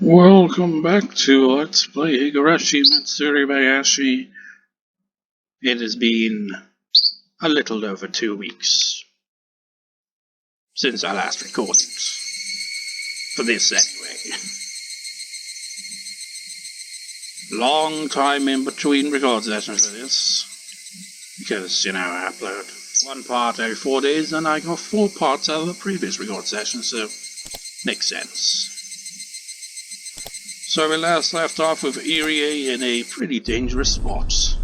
Welcome back to Let's Play Higurashi Matsuribayashi. It has been a little over 2 weeks since I last recorded. For this, anyway. Long time in between record sessions for this. Because, I upload one part every 4 days, and I got 4 parts out of the previous record session, so makes sense. So we last left off with Irie in a pretty dangerous spot.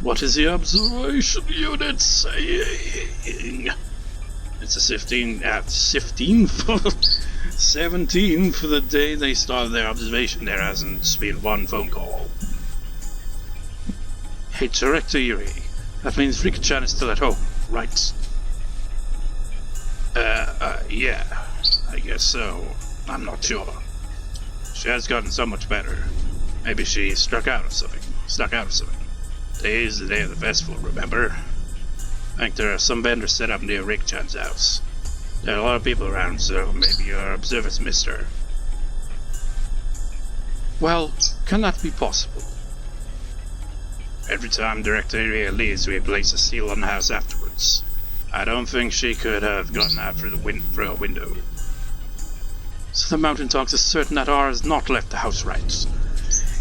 What is the observation unit saying? It's the 17th for the day they started their observation. There hasn't been one phone call. Hey, Director Irie. That means Rika-chan is still at home, right? Yeah, I guess so. I'm not sure. She has gotten so much better. Maybe she stuck out of something. Today is the day of the festival, remember? I think there are some vendors set up near Rika-chan's house. There are a lot of people around, so maybe your observers missed her. Well, can that be possible? Every time Director Irie leaves, we place a seal on the house afterwards. I don't think she could have gotten out through a window. So the mountain dogs are certain that R has not left the house, right?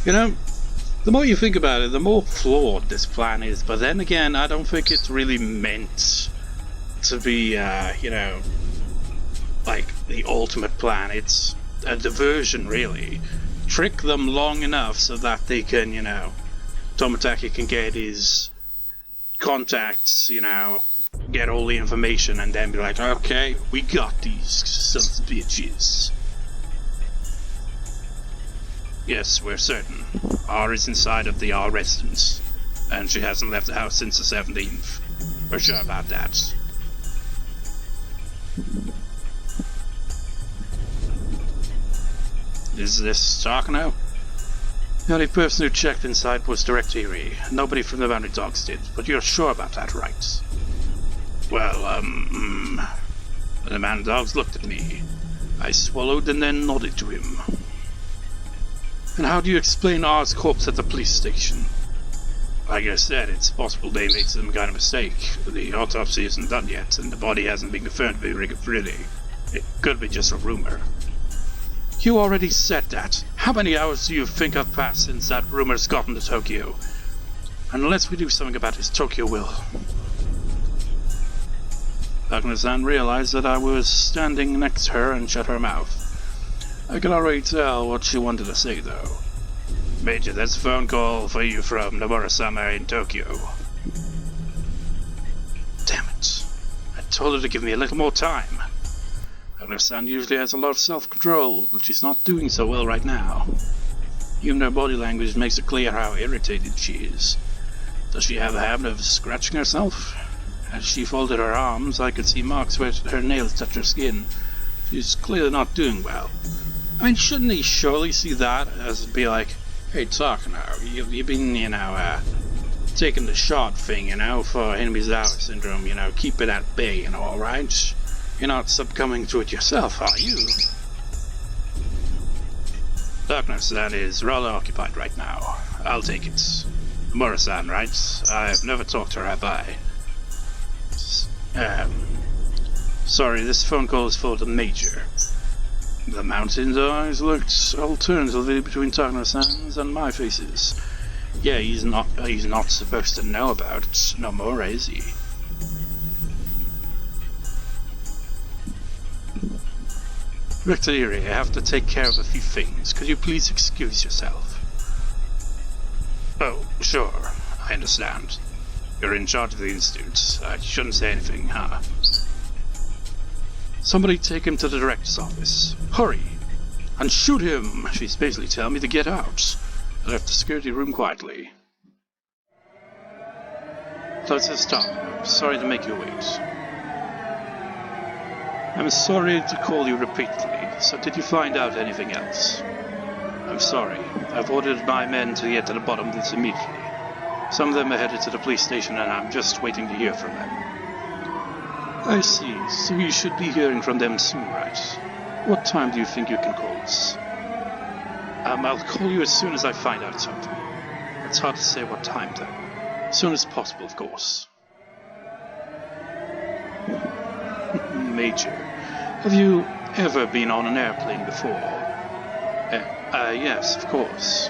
The more you think about it, the more flawed this plan is. But then again, I don't think it's really meant to be, like the ultimate plan. It's a diversion, really. Trick them long enough so that they can, Tomitake can get his contacts, get all the information and then be like, okay, we got these sons of bitches. Yes, we're certain. R is inside of the R residence, and she hasn't left the house since the 17th. We're sure about that. Is this Takano? The only person who checked inside was Director Irie. Nobody from the Boundary Dogs did, but you're sure about that, right? Well, the man dogs looked at me. I swallowed and then nodded to him. And how do you explain R's corpse at the police station? Like I said, it's possible they made some kind of mistake. The autopsy isn't done yet, and the body hasn't been confirmed to be Rika. It could be just a rumor. You already said that. How many hours do you think have passed since that rumor's gotten to Tokyo? Unless we do something about this, Tokyo will. Takano-san realized that I was standing next to her and shut her mouth. I can already tell what she wanted to say, though. Major, that's a phone call for you from Nomura-sama in Tokyo. Damn it. I told her to give me a little more time. Takano-san usually has a lot of self-control, but she's not doing so well right now. Even her body language makes it clear how irritated she is. Does she have a habit of scratching herself? As she folded her arms, I could see marks where her nails touched her skin. She's clearly not doing well. I mean, shouldn't he surely see that as be like, hey, Takano, you've been, taking the shot thing, for Hinabizawa syndrome, keep it at bay and all, right? You're not succumbing to it yourself, are you? Takano-san is rather occupied right now. I'll take it. Nomura-san, right? I've never talked to her, have I? Sorry, this phone call is for the Major. The mountain's eyes looked alternately between Takano-san's and my faces. Yeah, he's not supposed to know about it no more, is he? Director Irie, I have to take care of a few things. Could you please excuse yourself? Oh, sure. I understand. You're in charge of the institute. I shouldn't say anything, huh? Somebody take him to the director's office. Hurry! And shoot him! She's basically telling me to get out. I left the security room quietly. Close this top. I'm sorry to make you wait. I'm sorry to call you repeatedly. So did you find out anything else? I'm sorry. I've ordered my men to get to the bottom of this immediately. Some of them are headed to the police station and I'm just waiting to hear from them. I see. So you should be hearing from them soon, right? What time do you think you can call us? I'll call you as soon as I find out something. It's hard to say what time, though. As soon as possible, of course. Major, have you ever been on an airplane before? Yes, of course.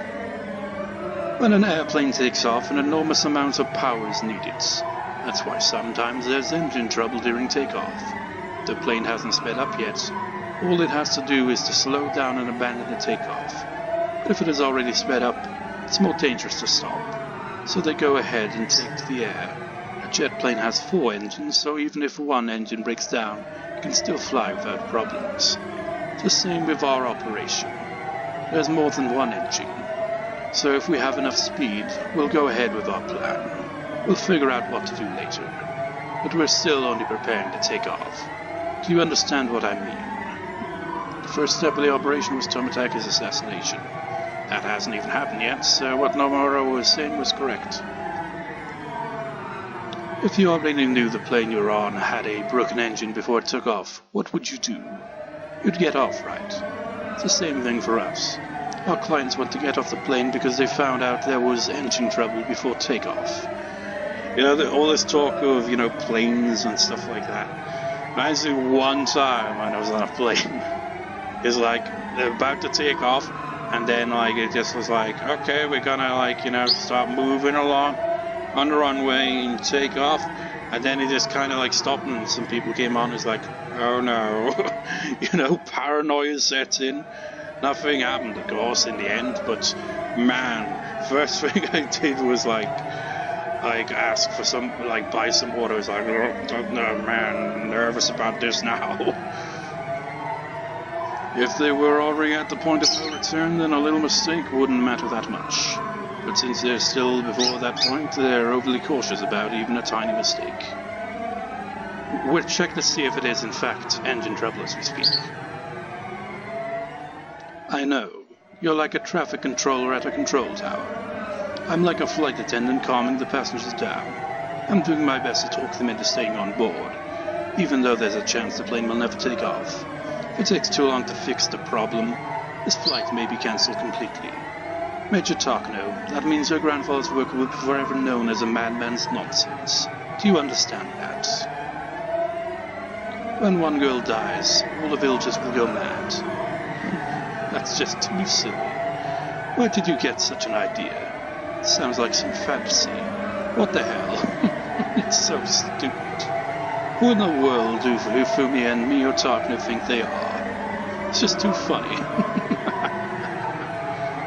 When an airplane takes off, an enormous amount of power is needed. That's why sometimes there's engine trouble during takeoff. The plane hasn't sped up yet. All it has to do is to slow down and abandon the takeoff. But if it has already sped up, it's more dangerous to stop. So they go ahead and take to the air. A jet plane has 4 engines, so even if one engine breaks down, it can still fly without problems. It's the same with our operation. There's more than one engine. So if we have enough speed, we'll go ahead with our plan. We'll figure out what to do later. But we're still only preparing to take off. Do you understand what I mean? The first step of the operation was Tomitake's assassination. That hasn't even happened yet, so what Nomura was saying was correct. If you already knew the plane you were on had a broken engine before it took off, what would you do? You'd get off, right? It's the same thing for us. Our clients want to get off the plane because they found out there was engine trouble before takeoff. All this talk of, planes and stuff like that. Reminds me one time when I was on a plane. It's like, they're about to take off, and then, it just was like, okay, we're gonna, start moving along on the runway and take off. And then it just kind of, stopped, and some people came on. It's like, oh no. Paranoia sets in. Nothing happened, of course, in the end, but man, first thing I did was ask for buy some water. I was like, oh no, man, nervous about this now. If they were already at the point of no return, then a little mistake wouldn't matter that much. But since they're still before that point, they're overly cautious about even a tiny mistake. We'll check to see if it is in fact engine trouble as we speak. I know. You're like a traffic controller at a control tower. I'm like a flight attendant calming the passengers down. I'm doing my best to talk them into staying on board, even though there's a chance the plane will never take off. If it takes too long to fix the problem, this flight may be cancelled completely. Major Takano, that means your grandfather's work will be forever known as a madman's nonsense. Do you understand that? When one girl dies, all the villagers will go mad. That's just too silly. Where did you get such an idea? It sounds like some fantasy. What the hell? It's so stupid. Who in the world do Fumi and me or Takano think they are? It's just too funny.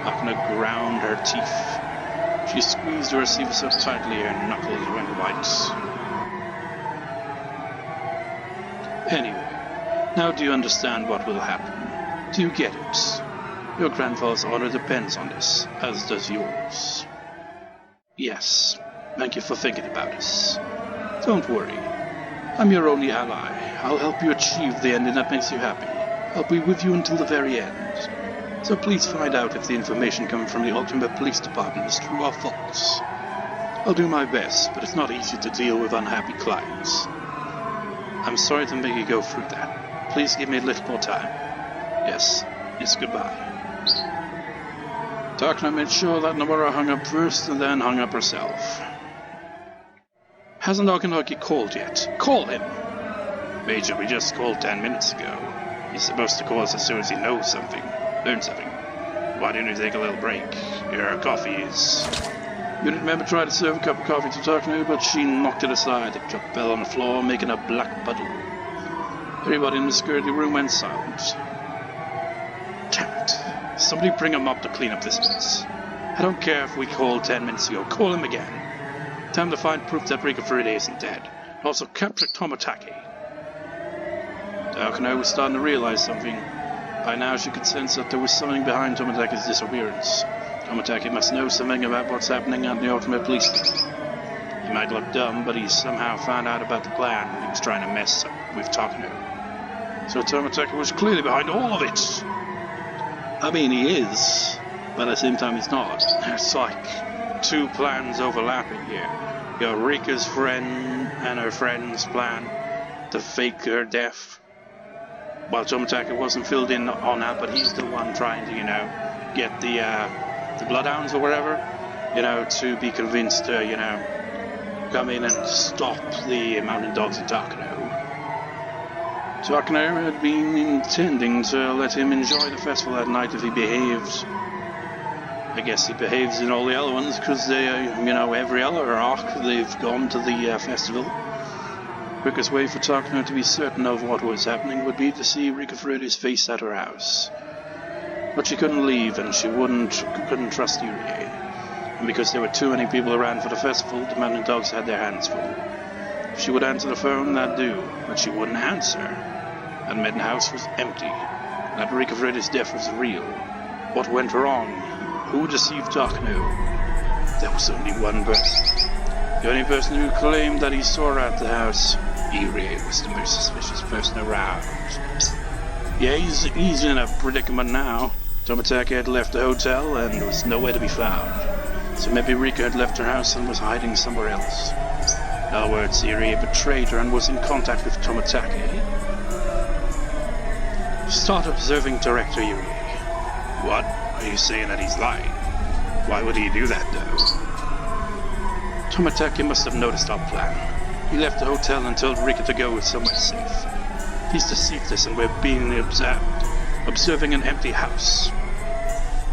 Takano ground her teeth. She squeezed the receiver so tightly her knuckles went white. Anyway, now do you understand what will happen? Do you get it? Your grandfather's honor depends on this, as does yours. Yes, thank you for thinking about us. Don't worry. I'm your only ally. I'll help you achieve the ending that makes you happy. I'll be with you until the very end. So please find out if the information coming from the Ultimate Police Department is true or false. I'll do my best, but it's not easy to deal with unhappy clients. I'm sorry to make you go through that. Please give me a little more time. Yes, goodbye. Takano made sure that Nomura hung up first and then hung up herself. Hasn't Okinoki called yet? Call him! Major, we just called 10 minutes ago. He's supposed to call us as soon as he knows something. Learn something. Why don't you take a little break? Your coffee is... You remember trying to serve a cup of coffee to Takano, but she knocked it aside. It dropped fell on the floor, making a black puddle. Everybody in the security room went silent. Damn it. Somebody bring him up to clean up this mess. I don't care if we called 10 minutes ago. Call him again. Time to find proof that Rika Furude isn't dead. And also capture Tomitake. Takano was starting to realize something. By now she could sense that there was something behind Tomitake's disappearance. Tomitake must know something about what's happening at the Ultimate Police Station. He might look dumb, but he somehow found out about the plan and he was trying to mess up with Takano. So Tomitake was clearly behind all of it. I mean, he is, but at the same time he's not. It's like two plans overlapping here. You know, Rika's friend and her friend's plan to fake her death. Well, Tomitake wasn't filled in on that, but he's the one trying to, get the bloodhounds or whatever, to be convinced to, come in and stop the mountain dogs in Takano. Takano had been intending to let him enjoy the festival that night if he behaved. I guess he behaves in all the other ones, because they, every other arc they've gone to the festival. Quickest way for Takano to be certain of what was happening would be to see Rika Freddy's face at her house. But she couldn't leave, and she couldn't trust Irie. And because there were too many people around for the festival, the mountain dogs had their hands full. If she would answer the phone, that'd do, but she wouldn't answer. That Midden house was empty. That Rika Freddy's death was real. What went wrong? Who deceived Takano? There was only one person. The only person who claimed that he saw her at the house. Irie was the most suspicious person around. Yeah, he's in a predicament now. Tomitake had left the hotel and was nowhere to be found. So maybe Rika had left her house and was hiding somewhere else. In other words, Irie betrayed her and was in contact with Tomitake. Start observing Director Irie. What? Are you saying that he's lying? Why would he do that, though? Tomitake must have noticed our plan. He left the hotel and told Rika to go somewhere safe. He's deceived us and we're being observed. Observing an empty house.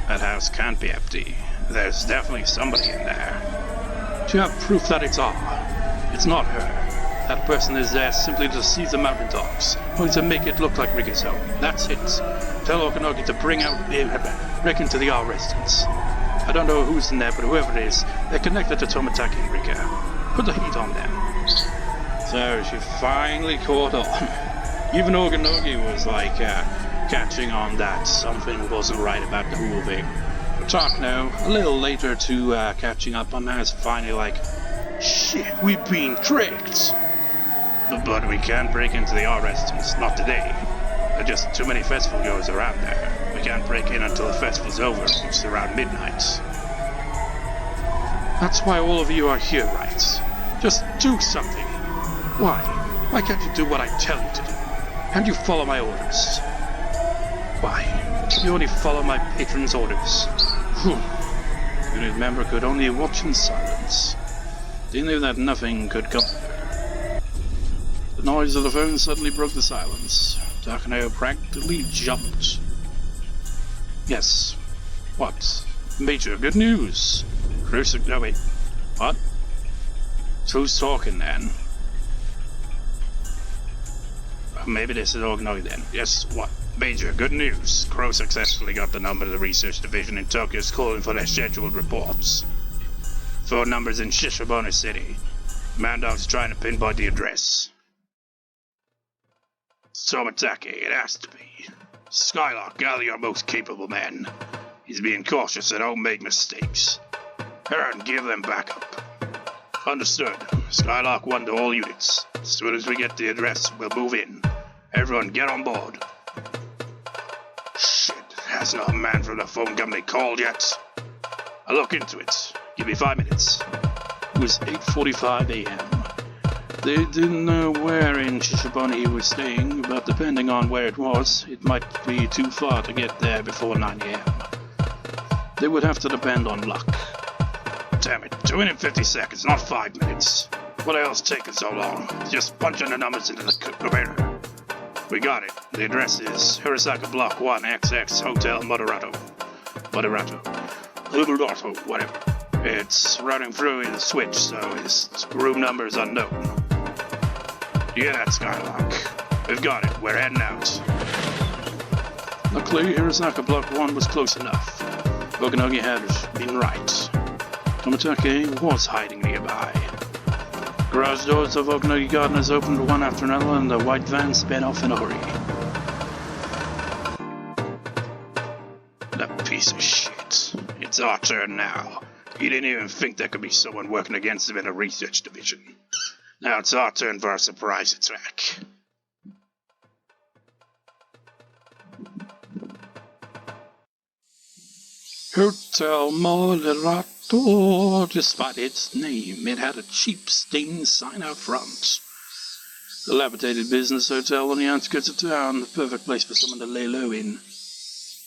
That house can't be empty. There's definitely somebody in there. Do you have proof that it's her? It's not her. That person is there simply to deceive the mountain dogs, only to make it look like Rika's home. That's it. Tell Okanogi to bring out Rika into the R residence. I don't know who's in there, but whoever it is, they're connected to Tomitake and Rika. Put the heat on them. So she finally caught on. Even Okanogi was catching on that something wasn't right about the whole thing. But Takano, a little later to catching up on that, is finally like, shit, we've been tricked. But we can't break into the R residence, not today. There are just too many festival goers around there. We can't break in until the festival's over, which is around midnight. That's why all of you are here, right? Just do something. Why? Why can't you do what I tell you to do? Can't you follow my orders? Why? You only follow my patron's orders. Unit member could only watch in silence. They knew that nothing could come. The noise of the phone suddenly broke the silence. Takano practically jumped. Yes. What? Major, good news. No, wait. What? So who's talking then? Maybe this is Okanogi then. Yes, what? Major, good news. Crow successfully got the number of the research division in Tokyo is calling for their scheduled reports. Phone numbers in Shishibone City. Mandog's trying to pinpoint the address. Tomitake, it has to be. Skylark, gather your most capable men. He's being cautious and don't make mistakes. Aaron, give them backup. Understood. Skylark 1 to all units. As soon as we get the address, we'll move in. Everyone get on board. Shit, has no man from the phone company called yet? I'll look into it. Give me 5 minutes. It was 8:45 a.m. They didn't know where in Shishibone he was staying, but depending on where it was, it might be too far to get there before 9 a.m. They would have to depend on luck. Damn it, 250 seconds, not 5 minutes. What else taking so long? Just punching the numbers into the computer. We got it. The address is Hirosaka Block 1 XX Hotel Moderato, whatever. It's running through the switch, so his room number is unknown. Yeah, that's Skylark. We've got it. We're heading out. Luckily, Hirosaka Block 1 was close enough. Okanogi had been right. Tomitake was hiding nearby. Garage doors of Okanogi Gardeners opened one after another, and the white van sped off in a hurry. That piece of shit. It's our turn now. He didn't even think there could be someone working against him in a research division. Now it's our turn for a surprise attack. Hotel Moderato. Despite its name, it had a cheap stained sign out front. Dilapidated business hotel on the outskirts of town, the perfect place for someone to lay low in.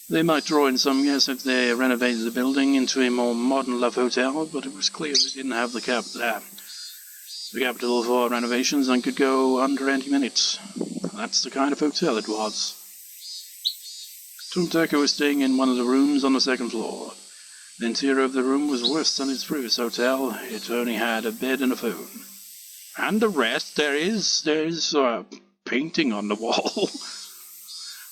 They might draw in some guests if they renovated the building into a more modern love hotel, but it was clear they didn't have the capital for renovations and could go under any minute. That's the kind of hotel it was. Tomitake was staying in one of the rooms on the second floor. The interior of the room was worse than his previous hotel. It only had a bed and a phone. And the rest, there's a painting on the wall.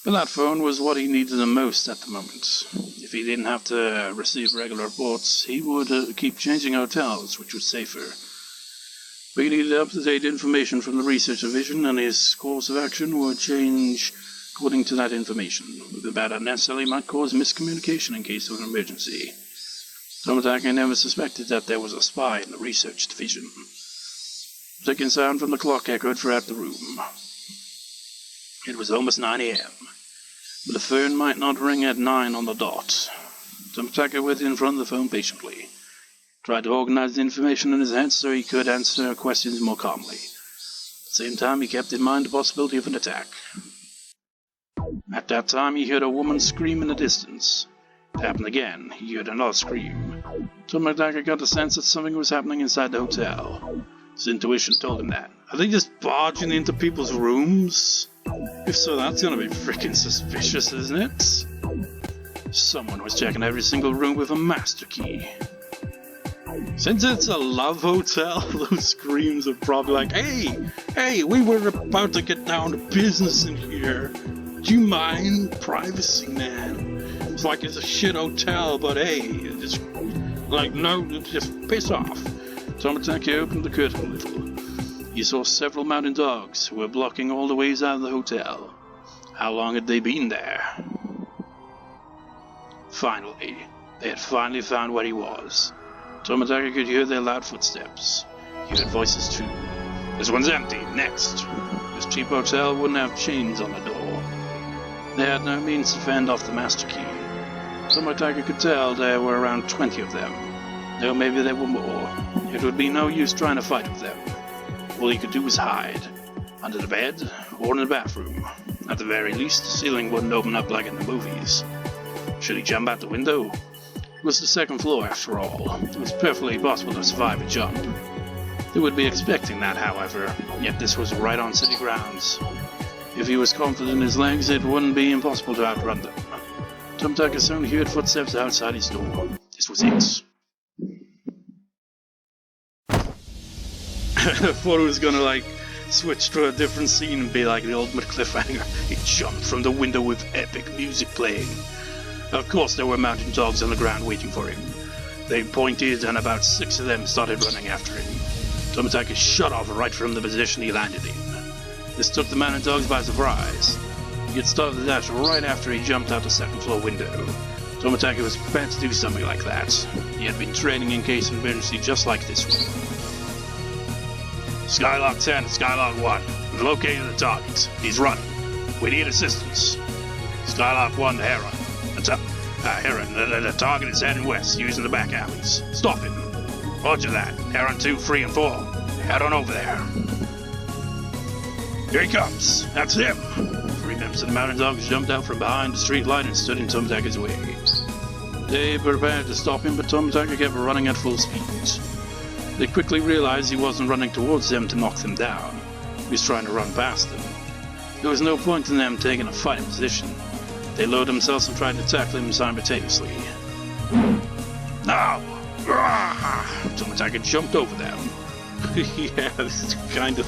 But that phone was what he needed the most at the moment. If he didn't have to receive regular reports, he would keep changing hotels, which was safer. But he needed up-to-date information from the research division, and his course of action would change according to that information. That unnecessarily might cause miscommunication in case of an emergency. Tomitake never suspected that there was a spy in the research division. The ticking sound from the clock echoed throughout the room. It was almost 9 a.m., but the phone might not ring at 9 on the dot. Tomitake waited in front of the phone patiently, tried to organize the information in his head so he could answer questions more calmly. At the same time, he kept in mind the possibility of an attack. At that time, he heard a woman scream in the distance. It happened again. He heard another scream. Tomitake got the sense that something was happening inside the hotel. His intuition told him that. Are they just barging into people's rooms? If so, that's gonna be freaking suspicious, isn't it? Someone was checking every single room with a master key. Since it's a love hotel, those screams are probably like, Hey, we were about to get down to business in here. Do you mind? Privacy, man. It's like it's a shit hotel, but hey, it's like, no, just piss off. Tomitake opened the curtain a little. He saw several mountain dogs who were blocking all the ways out of the hotel. How long had they been there? Finally, they had finally found where he was. Tomitake could hear their loud footsteps. He heard voices too. This one's empty. Next. This cheap hotel wouldn't have chains on the door. They had no means to fend off the master key. Tomitake could tell there were around 20 of them. Though maybe there were more. It would be no use trying to fight with them. All he could do was hide. Under the bed, or in the bathroom. At the very least, the ceiling wouldn't open up like in the movies. Should he jump out the window? It was the second floor after all. It was perfectly possible to survive a jump. They would be expecting that, however, yet this was right on city grounds. If he was confident in his legs, it wouldn't be impossible to outrun them. Tomitake soon heard footsteps outside his door. This was it. I thought it was gonna switch to a different scene and be like the ultimate cliffhanger. He jumped from the window with epic music playing. Of course there were mountain dogs on the ground waiting for him. They pointed and about 6 of them started running after him. Tomitake shot off right from the position he landed in. This took the mountain dogs by surprise. He had started the dash right after he jumped out the second floor window. Tomitake was prepared to do something like that. He had been training in case of emergency just like this one. Skylock 10 and Skylock 1. We've located the target. He's running. We need assistance. Skylock 1 to Heron. Heron, the target is heading west using the back alleys. Stop him. Roger that. Heron 2, 3, and 4. Head on over there. Here he comes. That's him. 3 members of the mountain dogs jumped out from behind the street light and stood in Tomitake's way. They prepared to stop him, but Tomitake kept running at full speed. They quickly realized he wasn't running towards them to knock them down. He was trying to run past them. There was no point in them taking a fighting position. They lowered themselves and tried to tackle him simultaneously. Now! Tomitake jumped over them. Yeah, this is kind of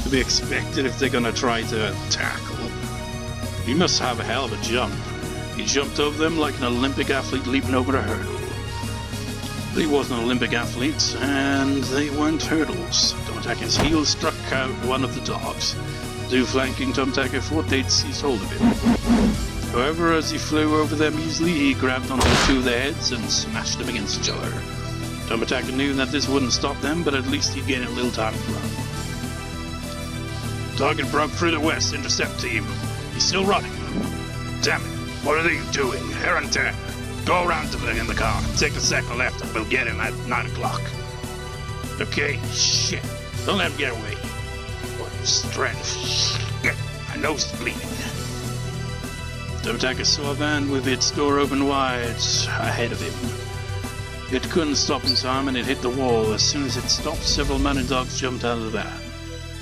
to be expected if they're gonna try to tackle. He must have a hell of a jump. He jumped over them like an Olympic athlete leaping over a hurdle. But he wasn't an Olympic athlete, and they weren't hurdles. Tomitake's heel struck out one of the dogs. The 2 flanking Tomitake thought they'd seized hold of him. However, as he flew over them easily, he grabbed onto 2 of their heads and smashed them against each other. Tomitake knew that this wouldn't stop them, but at least he'd gain a little time to run. Target broke through the west intercept team. He's still running. Damn it, what are they doing? Heron 10. Go around to in the car. Take the second left and we'll get him at 9 o'clock. Okay, shit. Don't let him get away. Strength. My nose is bleeding. Tomitake saw a van with its door open wide ahead of him. It couldn't stop in time and it hit the wall. As soon as it stopped, several mounted dogs jumped out of the van.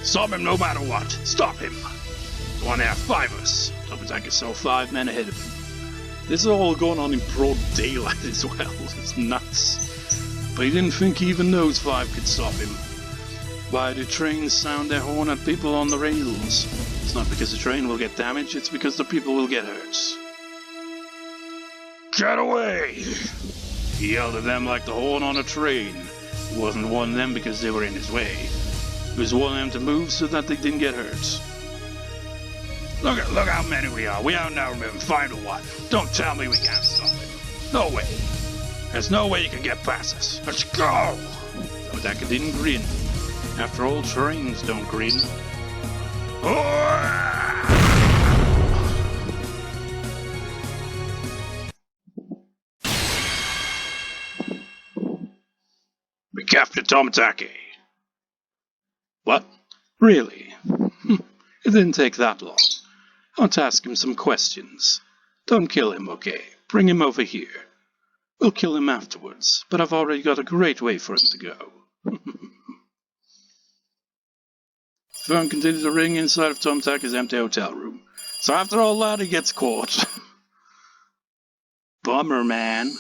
Stop him no matter what! Stop him! I want to have 5 of us. Tomitake saw 5 men ahead of him. This is all going on in broad daylight as well. It's nuts. But he didn't think even those 5 could stop him. Why do trains sound their horn at people on the rails? It's not because the train will get damaged, it's because the people will get hurt. Get away! He yelled at them like the horn on a train. He wasn't warning them because they were in his way. He was warning them to move so that they didn't get hurt. Look how many we are. We outnumber him 5 to 1. Don't tell me we can't stop him. No way. There's no way you can get past us. Let's go! Tomitake didn't grin. After all, trains don't grin. We captured Tomitake. What? Really? It didn't take that long. I want to ask him some questions. Don't kill him, okay? Bring him over here. We'll kill him afterwards, but I've already got a great way for him to go. The phone continued to ring inside of Tomitake's empty hotel room. So after all that, he gets caught. Bummer, man.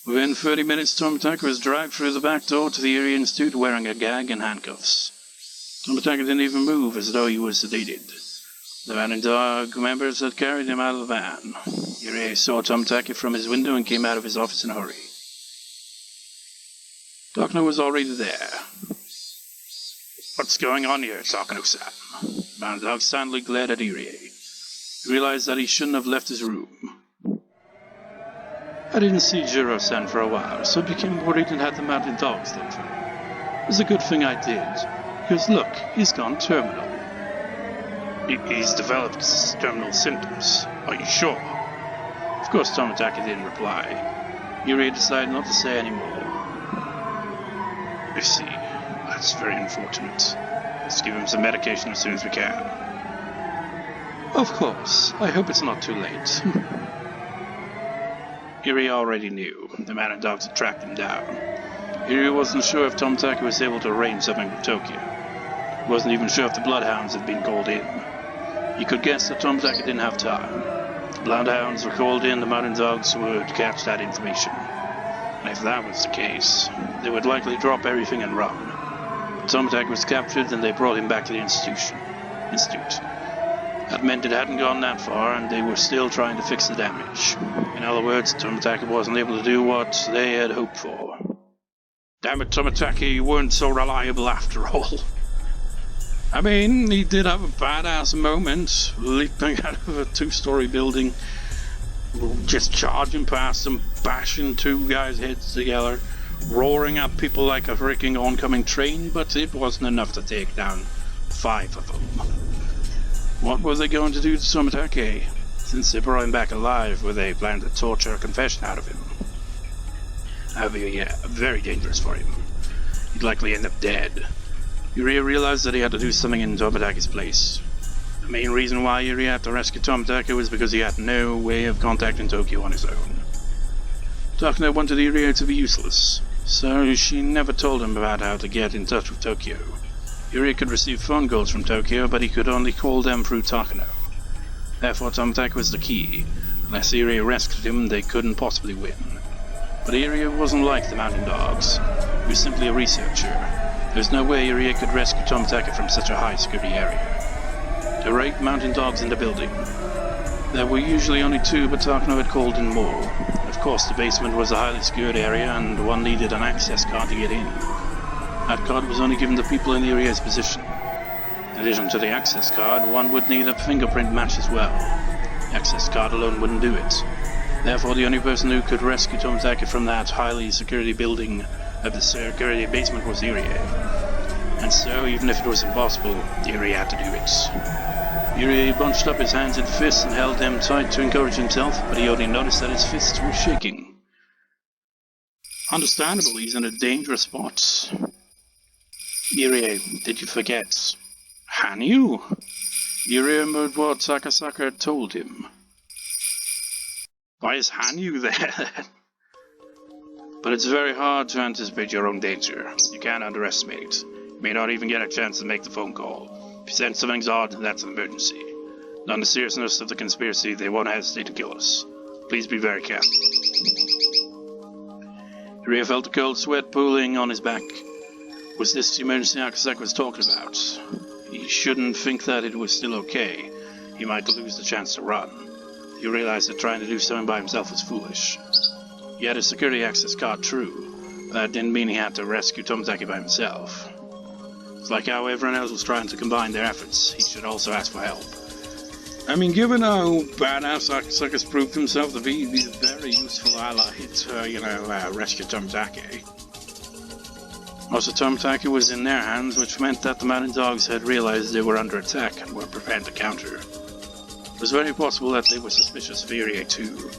Within 30 minutes, Tomitake was dragged through the back door to the Irie Institute wearing a gag and handcuffs. Tomitake didn't even move as though he was sedated. The van and dog members had carried him out of the van. Irie saw Tomitake from his window and came out of his office in a hurry. Takano was already there. What's going on here, Takano-san? The van and dog silently glared at Irie. He realized that he shouldn't have left his room. I didn't see Jiro-san for a while, so I became worried and had the mountain dogs look for him. It was a good thing I did, because look, he's gone terminal. He's developed terminal symptoms. Are you sure? Of course, Tomitake didn't reply. Irie decided not to say any more. I see. That's very unfortunate. Let's give him some medication as soon as we can. Of course. I hope it's not too late. Irie already knew. The man and dogs had tracked him down. Irie wasn't sure if Tomitake was able to arrange something with Tokyo. He wasn't even sure if the bloodhounds had been called in. He could guess that Tomitake didn't have time. If the bloodhounds were called in, the mountain dogs would catch that information. And if that was the case, they would likely drop everything and run. But Tomitake was captured and they brought him back to the institute. That meant it hadn't gone that far and they were still trying to fix the damage. In other words, Tomitake wasn't able to do what they had hoped for. Damn it, Tomitake, you weren't so reliable after all. I mean, he did have a badass moment, leaping out of a 2-story building, just charging past them, bashing 2 guys' heads together, roaring at people like a freaking oncoming train, but it wasn't enough to take down 5 of them. What were they going to do to Tomitake? Since they brought him back alive, were they planning to torture a confession out of him? That would be very dangerous for him. He'd likely end up dead. Irie realized that he had to do something in Tomitake's place. The main reason why Irie had to rescue Tomitake was because he had no way of contacting Tokyo on his own. Takano wanted Irie to be useless, so she never told him about how to get in touch with Tokyo. Irie could receive phone calls from Tokyo, but he could only call them through Takano. Therefore, Tomitake was the key. Unless Irie rescued him, they couldn't possibly win. But Irie wasn't like the mountain dogs. He was simply a researcher. There was no way Irie could rescue Tomitake from such a high-security area. There were 8 mountain dogs in the building. There were usually only 2, but Takano had called in more. Of course, the basement was a highly secured area, and one needed an access card to get in. That card was only given to people in Irie's position. In addition to the access card, one would need a fingerprint match as well. The access card alone wouldn't do it. Therefore, the only person who could rescue Tomitake from that highly security building of the security basement was Irie. And so, even if it was impossible, Irie had to do it. Irie bunched up his hands into fists and held them tight to encourage himself, but he only noticed that his fists were shaking. Understandably, he's in a dangerous spot. Irie, did you forget? Hanyu? You remembered what Sakasaka had told him. Why is Hanyu there? But it's very hard to anticipate your own danger. You can't underestimate it. You may not even get a chance to make the phone call. If you sense something's odd, that's an emergency. On the seriousness of the conspiracy, they won't hesitate to kill us. Please be very careful. Irie felt a cold sweat pooling on his back. Was this the emergency Akasaka was talking about? He shouldn't think that it was still okay. He might lose the chance to run. He realized that trying to do something by himself was foolish. He had his security access card, true, but that didn't mean he had to rescue Tomitake by himself. It's like how everyone else was trying to combine their efforts. He should also ask for help. I mean, given how badass Akasaka's proved himself to be, he's a very useful ally to, rescue Tomitake. Also, Tomitake was in their hands, which meant that the mountain dogs had realized they were under attack and were prepared to counter. It was very possible that they were suspicious of Irie too.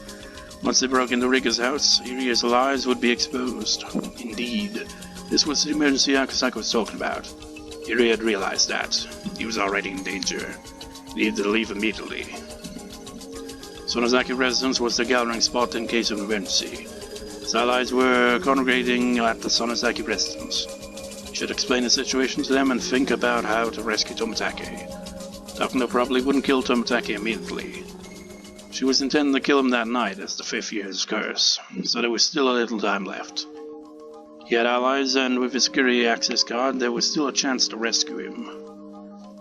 Once they broke into Rika's house, Irie's lies would be exposed. Indeed, this was the emergency Akasaka was talking about. Irie had realized that. He was already in danger. He needed to leave immediately. Sonozaki residence was the gathering spot in case of emergency. His allies were congregating at the Sonozaki residence. He should explain the situation to them and think about how to rescue Tomitake. Takano probably wouldn't kill Tomitake immediately. She was intending to kill him that night as the 5th year's curse, so there was still a little time left. He had allies, and with his security access card, there was still a chance to rescue him.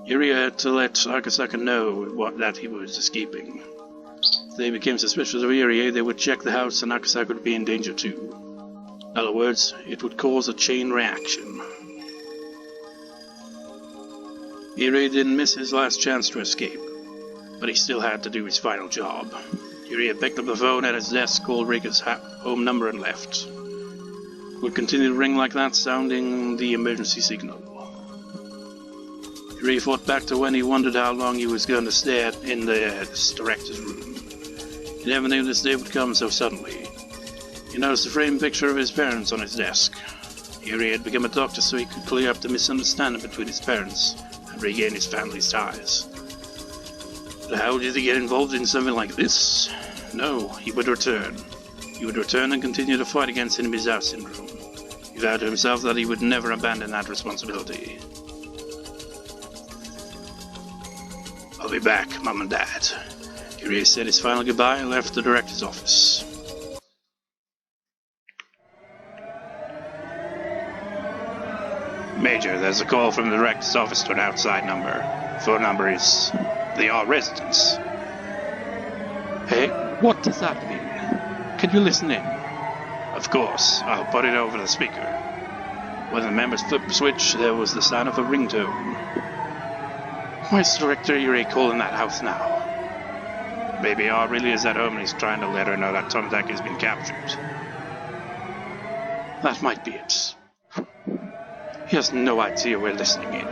Irie had to let Akasaka know that he was escaping. If they became suspicious of Irie, they would check the house and Akasaka would be in danger too. In other words, it would cause a chain reaction. Irie didn't miss his last chance to escape, but he still had to do his final job. Irie picked up the phone at his desk, called Rika's home number and left. It would continue to ring like that, sounding the emergency signal. Irie thought back to when he wondered how long he was going to stay in the director's room. He never knew this day would come so suddenly. He noticed a framed picture of his parents on his desk. Irie had become a doctor so he could clear up the misunderstanding between his parents and regain his family's ties. But how did he get involved in something like this? No, he would return. He would return and continue to fight against Inamizawa syndrome. He vowed to himself that he would never abandon that responsibility. I'll be back, Mom and Dad. Irie said his final goodbye and left the director's office. Major, there's a call from the director's office to an outside number. Phone number is... They are residents. Hey, what does that mean? Can you listen in? Of course, I'll put it over the speaker. When the members flipped the switch, there was the sound of a ringtone. Why is Director Irie calling that house now? Baby R really is at home and he's trying to let her know that Tomitake has been captured. That might be it. He has no idea we're listening in.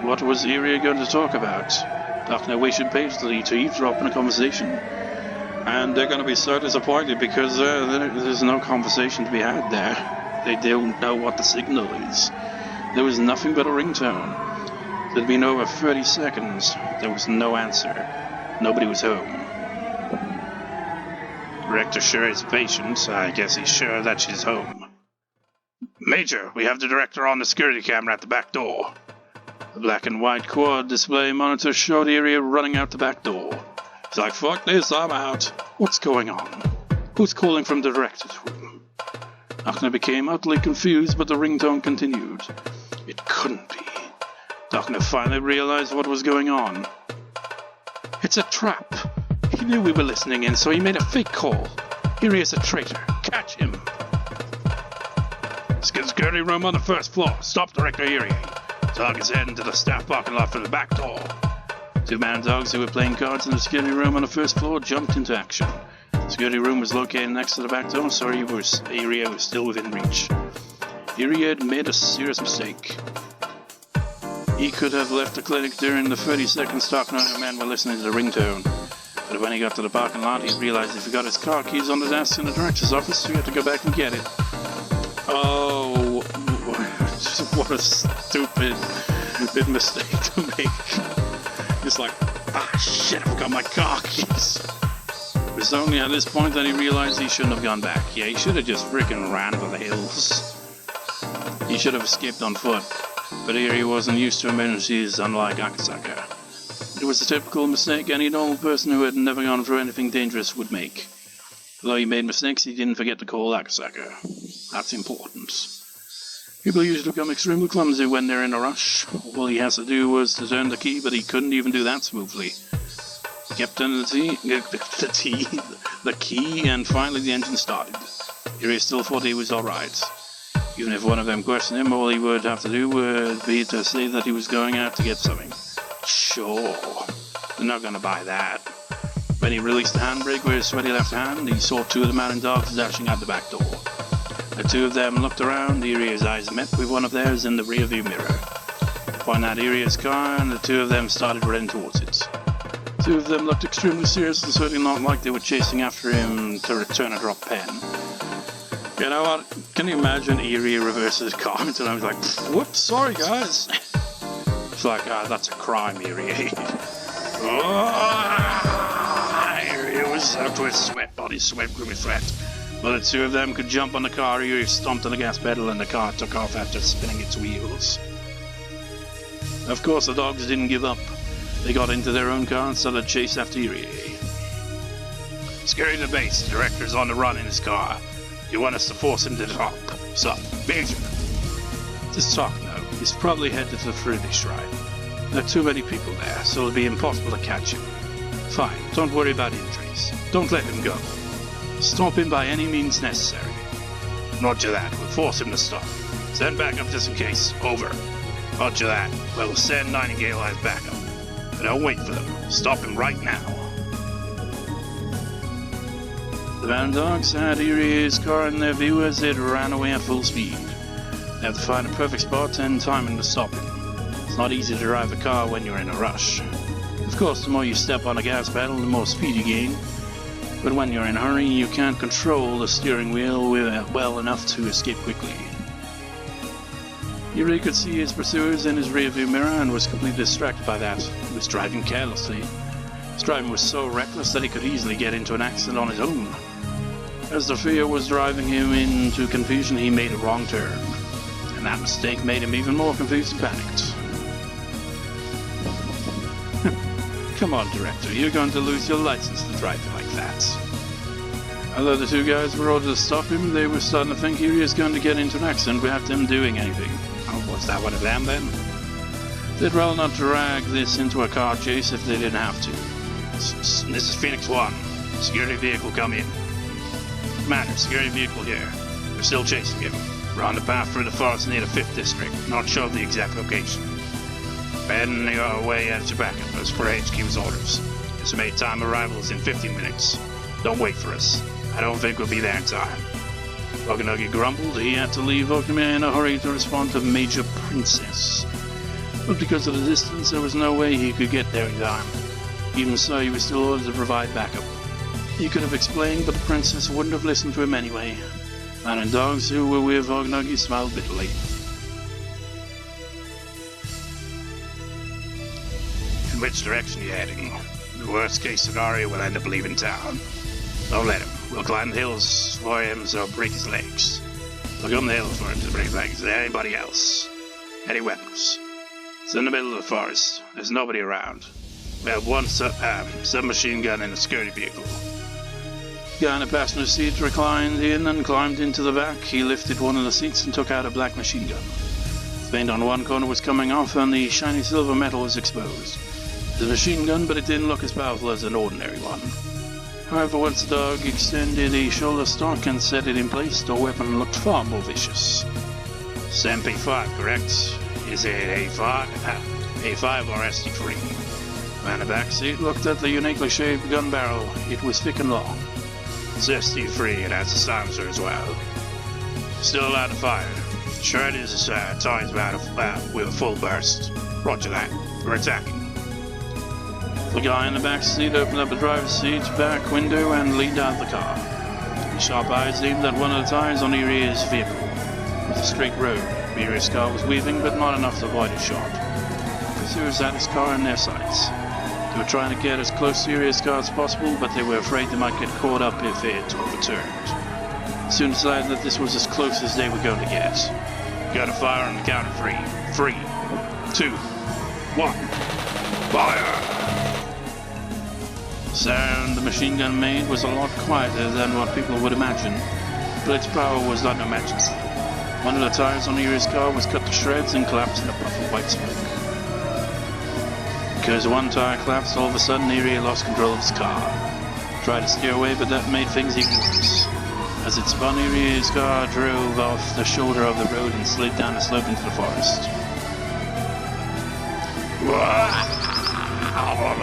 What was Irie going to talk about? Takano waited patiently to eavesdrop in a conversation. And they're going to be so disappointed because there's no conversation to be had there. They don't know what the signal is. There was nothing but a ringtone. It had been over 30 seconds. There was no answer. Nobody was home. Director sure is patient. I guess he's sure that she's home. Major, we have the director on the security camera at the back door. The black and white quad display monitor showed Irie running out the back door. He's like, fuck this, I'm out. What's going on? Who's calling from the director's room? Takano became utterly confused, but the ringtone continued. It couldn't be. Takano finally realized what was going on. It's a trap. He knew we were listening in, so he made a fake call. Irie is a traitor. Catch him. Security room on the first floor. Stop Director Irie. Dog is heading to the staff parking lot for the back door. Two man dogs who were playing cards in the security room on the first floor jumped into action. The security room was located next to the back door, so Irie was still within reach. Irie had made a serious mistake. He could have left the clinic during the 30 seconds Takano and the man were listening to the ringtone. But when he got to the parking lot, he realized he forgot his car keys on the desk in the director's office, so he had to go back and get it. Oh, What a stupid mistake to make. It's like, shit, I forgot my car keys. It was only at this point that he realized he shouldn't have gone back. Yeah, he should have just freaking ran for the hills. He should have escaped on foot. But Irie wasn't used to emergencies, unlike Akasaka. It was a typical mistake any normal person who had never gone through anything dangerous would make. Although he made mistakes, he didn't forget to call Akasaka. That's important. People usually become extremely clumsy when they're in a rush. All he has to do was to turn the key, but he couldn't even do that smoothly. He kept turning the key, and finally the engine started. Irie still thought he was alright. Even if one of them questioned him, all he would have to do would be to say that he was going out to get something. Sure, they're not gonna buy that. When he released the handbrake with his sweaty left hand, he saw two of the mountain dogs dashing out the back door. The two of them looked around. Irie's eyes met with one of theirs in the rearview mirror. Pointed at Irie's car, and the two of them started running towards it. Two of them looked extremely serious and certainly not like they were chasing after him to return a dropped pen. You know what? Can you imagine Irie reverses his car and I was like, whoops, sorry guys. It's like, that's a crime, Irie. Irie was up to his sweat, body sweat grew with sweat. But the two of them could jump on the car. Irie stomped on the gas pedal and the car took off after spinning its wheels. Of course, the dogs didn't give up. They got into their own car and started chase after Irie. Scurry to the base. The director's on the run in his car. You want us to force him to talk. So, Major. Just talk now. He's probably headed to the Fruity Shrine. There are too many people there, so it'll be impossible to catch him. Fine, don't worry about injuries. Don't let him go. Stop him by any means necessary. Roger that. We'll force him to stop. Send backup just in case. Over. Roger that. We'll send Nightingale as backup. But don't wait for them. Stop him right now. The mountain dogs had Irie's car in their view as it ran away at full speed. They have to find a perfect spot and timing to stop him. It's not easy to drive a car when you're in a rush. Of course, the more you step on the gas pedal, the more speed you gain. But when you're in a hurry, you can't control the steering wheel well enough to escape quickly. Irie could see his pursuers in his rearview mirror and was completely distracted by that. He was driving carelessly. His driving was so reckless that he could easily get into an accident on his own. As the fear was driving him into confusion, he made a wrong turn. And that mistake made him even more confused and panicked. Come on, Director, you're going to lose your license to drive like that. Although the two guys were ordered to stop him, they were starting to think Irie is going to get into an accident without them doing anything. Oh, was that one of them then? They'd rather not drag this into a car chase if they didn't have to. This is Phoenix 1. Security vehicle come in. Commander, security vehicle here. We're still chasing him. We're on the path through the forest near the 5th District. Not sure of the exact location. We're heading your way at your backup as per HQ's orders. Estimated time arrival is in 15 minutes. Don't wait for us. I don't think we'll be there in time. Okanagi grumbled. He had to leave Okami in a hurry to respond to Major Princess. But because of the distance, there was no way he could get there in time. Even so, he was still ordered to provide backup. He could have explained, but the princess wouldn't have listened to him anyway. Man and dogs who were with Okanagi smiled bitterly. In which direction are you heading? The worst case scenario, we'll end up leaving town. Don't let him. We'll climb the hills for him so he'll break his legs. We'll go on the hills for him to break his legs. Is there anybody else? Any weapons? It's in the middle of the forest. There's nobody around. We have one submachine gun in a security vehicle. The guy in the passenger seat reclined in and climbed into the back. He lifted one of the seats and took out a black machine gun. The paint on one corner was coming off and the shiny silver metal was exposed. It was a machine gun, but it didn't look as powerful as an ordinary one. However, once the dog extended a shoulder stock and set it in place, the weapon looked far more vicious. It's MP5, correct? Is it A5? A5 or SD3? The man in the back seat looked at the uniquely shaped gun barrel. It was thick and long. It's SD3, it has a silencer as well. Still allowed to fire. Sure it is times about with a full burst. Roger that. We're attacking. The guy in the back seat opened up the driver's seat back window and leaned out the car. His sharp eyes aimed at one of the tires on Irie's vehicle. It was a straight road. Irie's car was weaving, but not enough to avoid a shot. Pursuers had his car in their sights. They were trying to get as close to Irie's car as possible, but they were afraid they might get caught up if it overturned. Soon decided that this was as close as they were going to get. Gotta fire on the count of 3. 3, 2, 1. Fire! The sound the machine gun made was a lot quieter than what people would imagine, but its power was not no match. One of the tires on Irie's car was cut to shreds and collapsed in a puff of white smoke. Because one tire collapsed, all of a sudden Irie lost control of his car. Tried to steer away, but that made things even worse. As it spun, Irie's car drove off the shoulder of the road and slid down the slope into the forest.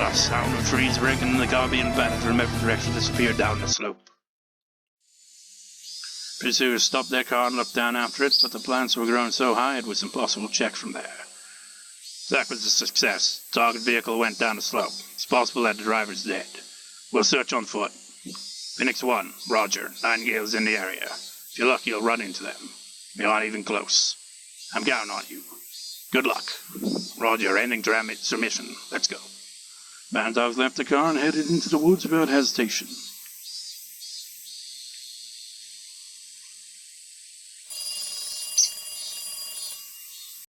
The sound of trees breaking and the car being battered from every direction disappeared down the slope. Pursuers stopped their car and looked down after it, but the plants were growing so high it was impossible to check from there. That was a success. The target vehicle went down the slope. It's possible that the driver's dead. We'll search on foot. Phoenix 1, Roger. 9 Gales in the area. If you're lucky, you'll run into them. They aren't even close. I'm counting on you. Good luck. Roger, ending submission. Let's go. Band dogs left the car and headed into the woods without hesitation.